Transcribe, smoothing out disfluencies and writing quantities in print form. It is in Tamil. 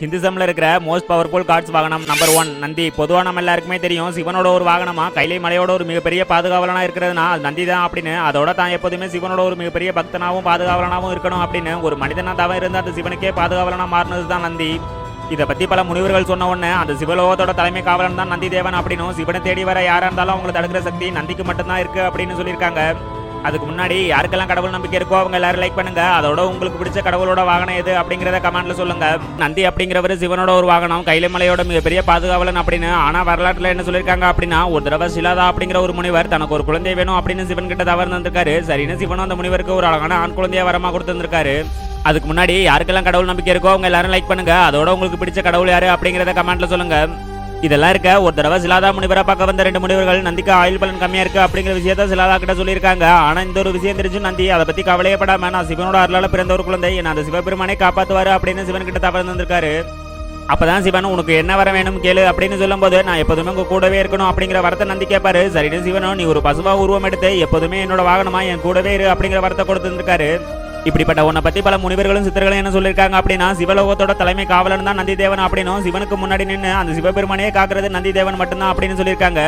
ஹிந்துசம்ல இருக்கிற மோஸ்ட் பவர்ஃபுல் காட்ஸ் வாகனம் நம்பர் 1 நந்தி. பொதுவாக நம்ம எல்லாருக்குமே தெரியும் சிவனோட ஒரு வாகனமா கைலை மலையோட ஒரு மிகப்பெரிய பாதுகாவலனா இருக்கிறதுனா அது நந்தி தான் அப்படின்னு. அதோட தான் எப்போதுமே சிவனோட ஒரு மிகப்பெரிய பக்தனாகவும் பாதுகாவலனாகவும் இருக்கணும் அப்படின்னு ஒரு மனிதனா தவம் இருந்து அந்த சிவனுக்கே பாதுகாவலனா மாறினது தான் நந்தி. இதை பத்தி பல முனிவர்கள் சொன்ன உடனே அந்த சிவலோகத்தோட தலைமை காவலன் தான் நந்தி தேவன் அப்படின்னும் சிவனை தேடி வர யாரா இருந்தாலும் அவங்களை தடுக்கிற சக்தி நந்திக்கு மட்டும்தான் இருக்கு அப்படின்னு சொல்லியிருக்காங்க. அதுக்கு முன்னாடி யாருக்கெல்லாம் கடவுள் நம்பிக்கை இருக்கோ அவங்க எல்லாரும் லைக் பண்ணுங்க. அதோட உங்களுக்கு பிடிச்ச கடவுளோட வாகனம் எது அப்படிங்கிறத கமெண்ட்ல சொல்லுங்க. நந்தி அப்படிங்கிறவர் சிவனோட ஒரு வாகனம், கைலைமலையோட மிகப்பெரிய பாதுகாவலன் அப்படின்னு. ஆனா வரலாற்றுல என்ன சொல்லியிருக்காங்க அப்படின்னா, ஒரு தடவை சிலாதா அப்படிங்கிற ஒரு முனிவர் தனக்கு ஒரு குழந்தை வேணும் அப்படின்னு சிவன் கிட்ட தவறு வந்திருக்காரு. சரின்னு சிவனும் அந்த முனிவருக்கு ஒரு அழகான ஆண் குழந்தைய வரமா கொடுத்துருக்காரு. அதுக்கு முன்னாடி யாருக்கெல்லாம் கடவுள் நம்பிக்கை இருக்கோ அவங்க எல்லாரும் லைக் பண்ணுங்க. அதோட உங்களுக்கு பிடிச்ச கடவுள் யாரு அப்படிங்கிறத கமெண்ட்ல சொல்லுங்க. இதெல்லாம் இருக்க ஒரு தடவை சிலாதா முனிவரை பார்க்க வந்த 2 முனிவர்கள் நந்திக்கு ஆயுள் பலன் கம்மியா இருக்கு அப்படிங்கிற விஷயத்த சிலாதா கிட்ட சொல்லியிருக்காங்க. ஆனா இந்த ஒரு விஷயம் தெரிஞ்சு நந்தி அதை பத்தி கவலையப்படாம, நான் சிவனோட அருளால பிறந்த ஒரு குழந்தை, என்ன அந்த சிவபெருமானே காப்பாத்துவாரு அப்படின்னு சிவன் கிட்ட தவறு வந்திருக்காரு. அப்பதான் சிவன் உனக்கு என்ன வர வேணும் கேளு அப்படின்னு சொல்லும் போது, நான் எப்போதுமே உங்க கூடவே இருக்கணும் அப்படிங்கிற வரத்தை நந்தி கேட்பாரு. சரின்னு சிவனும் நீ ஒரு பசுவா உருவம் எடுத்து எப்போதுமே என்னோட வாகனமா என் கூடவே இரு அப்படிங்கிற வரத்தை கொடுத்துருக்காரு. இப்படிப்பட்ட உன்னை பத்தி பல முனிவர்களும் சித்தர்களும் என்ன சொல்லியிருக்காங்க அப்படின்னா, சிவலோகத்தோட தலைமை காவலன் தான் நந்தி தேவன் அப்படின்னும், சிவனுக்கு முன்னாடி நின்று அந்த சிவபெருமானையே காக்குறது நந்தி தேவன் மட்டும்தான் அப்படின்னு சொல்லியிருக்காங்க.